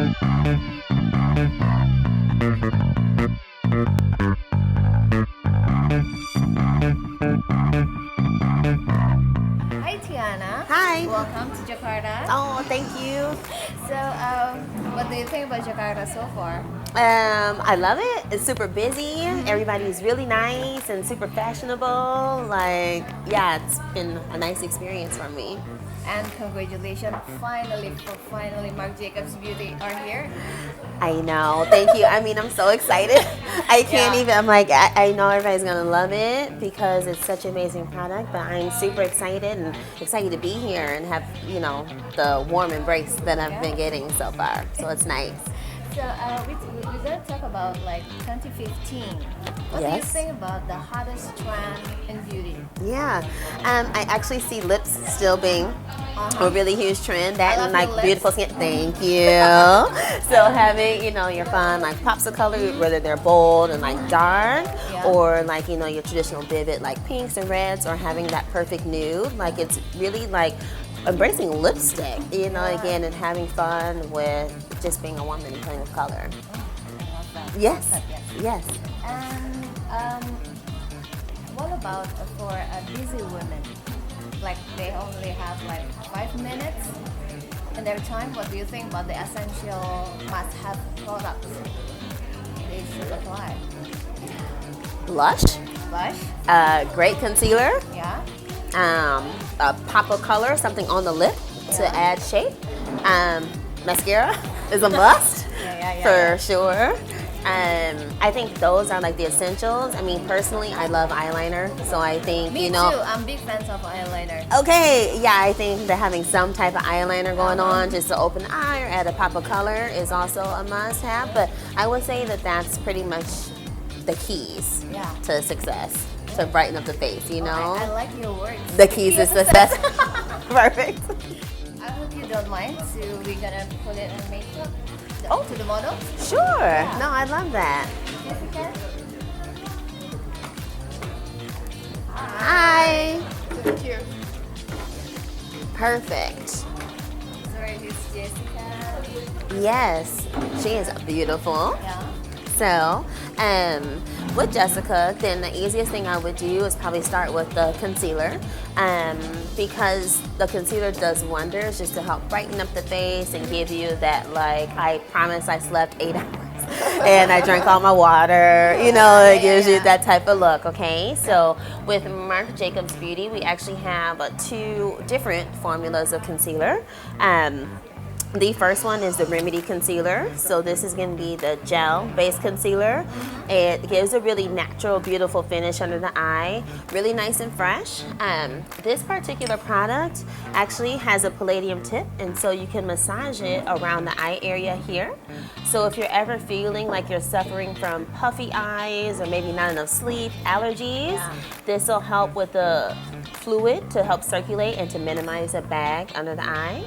Hi Tiana. Hi. Welcome to Jakarta. Oh, thank you. So, what do you think about Jakarta so far? I love it. It's super busy. Everybody's really nice and super fashionable. Like, yeah, it's been a nice experience for me. And congratulations, finally, Marc Jacobs Beauty are here. I know. Thank you. I mean, I'm so excited. I can't Yeah. even. I'm like, I know everybody's gonna love it because it's such an amazing product. But I'm super excited and excited to be here and have the warm embrace that I've been getting so far. So it's nice. So, we're gonna talk about like 2015. What do you Yes. think about the hottest trend in beauty? Yeah, I actually see lips still being a really huge trend. That I and love like your lips. beautiful skin. Thank you. So having your fun like pops of color, whether they're bold and like dark, Yeah. or like your traditional vivid like pinks and reds, or having that perfect nude. Like it's really like embracing lipstick, again, and having fun with just being a woman and playing with color. I love that. Yes, Concept, yes. And what about for a busy women? Like they only have like 5 minutes in their time. What do you think about the essential must-have products they should apply? Blush, Blush, great concealer, yeah, a pop of color, something on the lip to Yeah. add shape. Mascara is a must yeah, for sure. I think those are like the essentials. I mean, personally, I love eyeliner, so I think Me too. I'm big fans of eyeliner. Okay, yeah, I think that having some type of eyeliner going on just to open the eye or add a pop of color is also a must-have. But I would say that that's pretty much the keys Yeah. to success, to brighten up the face. I like your words. The keys to success. Perfect. I hope you don't mind. So we're gonna put it in makeup to the model. Sure. No, I love that. Jessica. Hi. Thank you. Perfect. Sorry, this is Jessica. Yes, she is beautiful. Yeah. So, with Jessica, then the easiest thing I would do is probably start with the concealer, because the concealer does wonders just to help brighten up the face and give you that, like, I promise I slept 8 hours and I drank all my water, it gives you that type of look, okay? So with Marc Jacobs Beauty, we actually have 2 different formulas of concealer. The first one is the Remedy Concealer. So this is going to be the gel-based concealer. It gives a really natural, beautiful finish under the eye. Really nice and fresh. This particular product actually has a palladium tip, and so you can massage it around the eye area here. So if you're ever feeling like you're suffering from puffy eyes or maybe not enough sleep, allergies, this will help with the fluid to help circulate and to minimize a bag under the eye.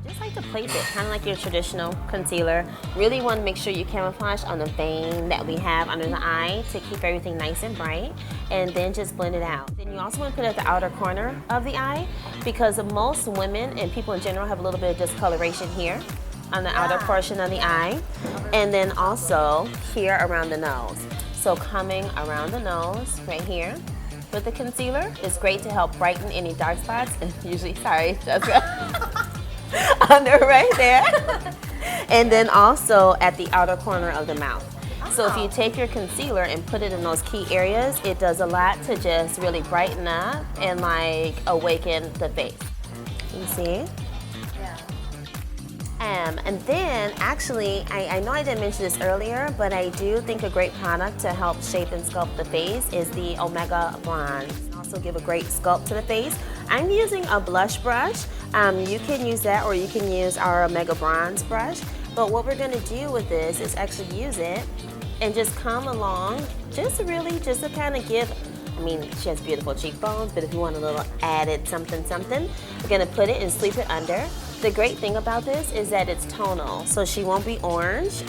Just like to place it, kind of like your traditional concealer. Really want to make sure you camouflage on the vein that we have under the eye to keep everything nice and bright, and then just blend it out. Then you also want to put it at the outer corner of the eye, because most women and people in general have a little bit of discoloration here on the outer portion of the eye, and then also here around the nose. So coming around the nose right here with the concealer is great to help brighten any dark spots, and usually, sorry, Jessica. Under right there. And then also at the outer corner of the mouth. So if you take your concealer and put it in those key areas, it does a lot to just really brighten up and like awaken the face. You see? Yeah. And then actually, I know I didn't mention this earlier, but I do think a great product to help shape and sculpt the face is the Omega Bronze. Also give a great sculpt to the face. I'm using a blush brush. You can use that, or you can use our Omega Bronze brush. But what we're gonna do with this is actually use it and just come along, just to kind of give, I mean, she has beautiful cheekbones, but if you want a little added something, we're gonna put it and sweep it under. The great thing about this is that it's tonal, so she won't be orange.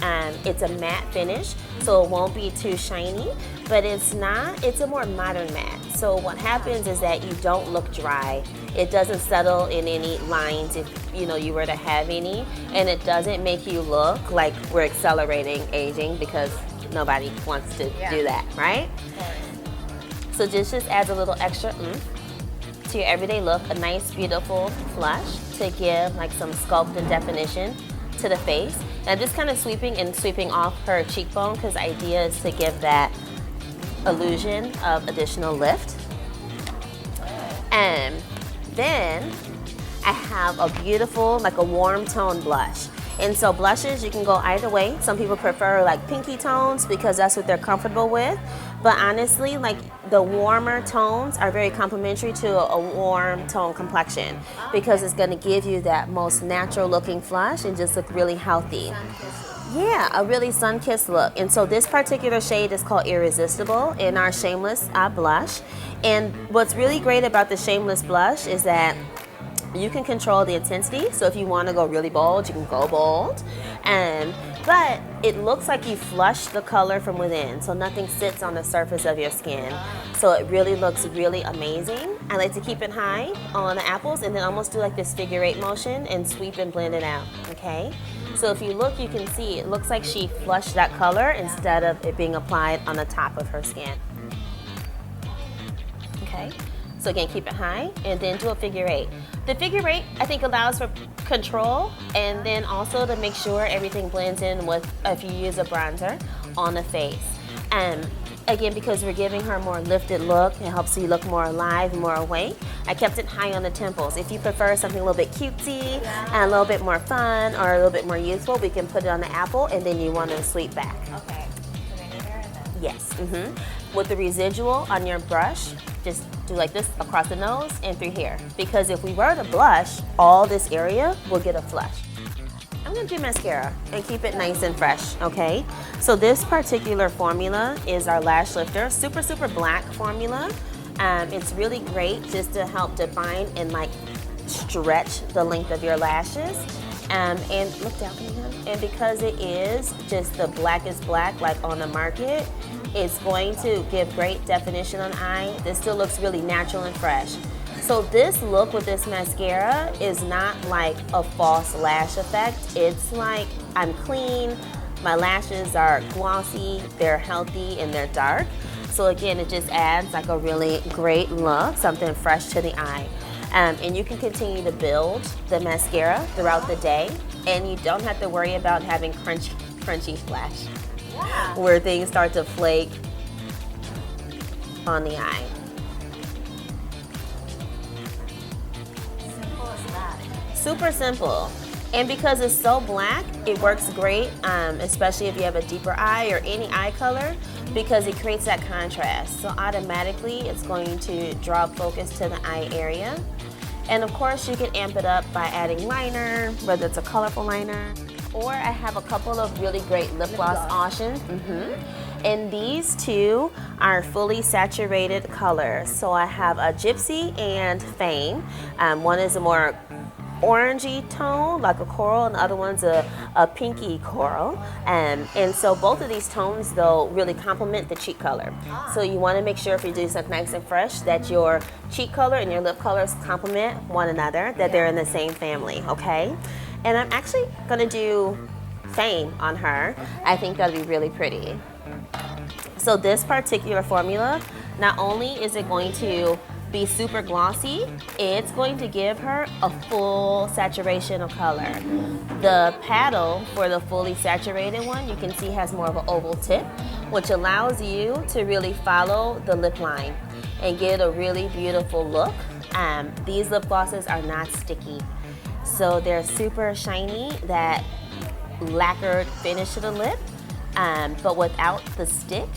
It's a matte finish, so it won't be too shiny, but it's a more modern matte. So what happens is that you don't look dry. It doesn't settle in any lines if you were to have any, and it doesn't make you look like we're accelerating aging, because nobody wants to do that, right? So this just adds a little extra oomph to your everyday look, a nice, beautiful flush to give like some sculpt and definition to the face. And I'm just kind of sweeping off her cheekbone, because the idea is to give that illusion of additional lift. And then I have a beautiful, like a warm tone blush. And so blushes, you can go either way. Some people prefer like pinky tones because that's what they're comfortable with. But honestly, like the warmer tones are very complementary to a warm tone complexion, because it's gonna give you that most natural looking flush and just look really healthy. Yeah, a really sun-kissed look. And so this particular shade is called Irresistible in our Shameless blush. And what's really great about the Shameless blush is that you can control the intensity. So if you want to go really bold, you can go bold. But it looks like you flush the color from within, so nothing sits on the surface of your skin. So it really looks really amazing. I like to keep it high on the apples and then almost do like this figure 8 motion and sweep and blend it out, okay? So if you look, you can see it looks like she flushed that color instead of it being applied on the top of her skin. Okay, so again, keep it high and then do a figure 8. The figure 8, I think, allows for control, and then also to make sure everything blends in with, if you use a bronzer on the face. Again, because we're giving her a more lifted look, it helps you look more alive, more awake. I kept it high on the temples. If you prefer something a little bit cutesy and a little bit more fun or a little bit more youthful, we can put it on the apple, and then you want to sweep back. Okay. Yes. With the residual on your brush, just do like this across the nose and through here. Because if we were to blush, all this area will get a flush. I'm gonna do mascara and keep it nice and fresh, okay? So this particular formula is our Lash Lifter, super, super black formula. It's really great just to help define and like stretch the length of your lashes. And look down here. And because it is just the blackest black like on the market, it's going to give great definition on the eye. This still looks really natural and fresh. So this look with this mascara is not like a false lash effect. It's like I'm clean, my lashes are glossy, they're healthy, and they're dark. So again, it just adds like a really great look, something fresh to the eye. And you can continue to build the mascara throughout the day, and you don't have to worry about having crunchy flash, where things start to flake on the eye. Simple as that. Super simple. And because it's so black, it works great, especially if you have a deeper eye or any eye color, because it creates that contrast. So automatically, it's going to draw focus to the eye area. And of course, you can amp it up by adding liner, whether it's a colorful liner, or I have a couple of really great lip gloss options. And these two are fully saturated colors. So I have a Gypsy and Fame. One is a more orangey tone, like a coral, and the other one's a pinky coral. And so both of these tones, though, really complement the cheek color. So you want to make sure if you do something nice and fresh that your cheek color and your lip colors complement one another, that they're in the same family, okay? And I'm actually going to do Fame on her. I think that'll be really pretty. So this particular formula, not only is it going to be super glossy, it's going to give her a full saturation of color. The paddle for the fully saturated one, you can see has more of an oval tip, which allows you to really follow the lip line and get a really beautiful look. These lip glosses are not sticky, so they're super shiny, that lacquered finish to the lip, but without the stick.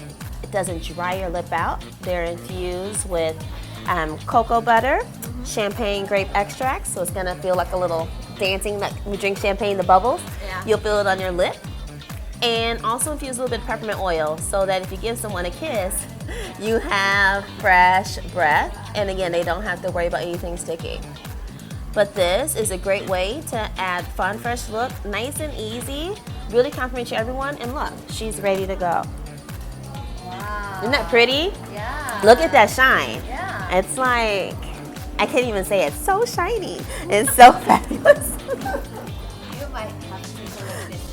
It doesn't dry your lip out. They're infused with cocoa butter, champagne grape extract, so it's gonna feel like a little dancing, like we drink champagne, the bubbles. You'll feel it on your lip. And also infuse a little bit of peppermint oil, so that if you give someone a kiss, you have fresh breath. And again, they don't have to worry about anything sticky. But this is a great way to add fun, fresh look, nice and easy, really compliment everyone, and look, she's ready to go. Wow. Isn't that pretty? Yeah. Look at that shine. Yeah. It's like, I can't even say it. It's so shiny. It's so fabulous. You might have to take a look at this.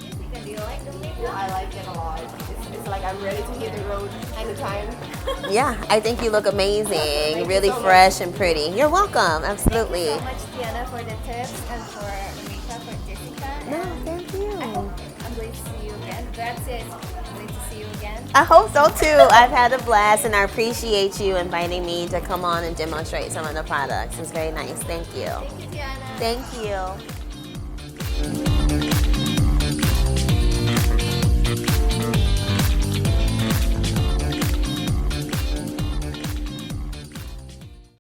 Jessica, do you like the makeup? I like it a lot. It's like I'm ready to hit the road anytime. Yeah, I think you look amazing. you Really so much. fresh and pretty. You're welcome. Absolutely. Thank you so much, Tiana, for the tips and for the makeup for Jessica. No, And thank you. I hope I'm going to see you again. Grazia is going to see you again. I hope so too. I've had a blast and I appreciate you inviting me to come on and demonstrate some of the products. It's very nice. Thank you. Thank you, Tiana. Thank you.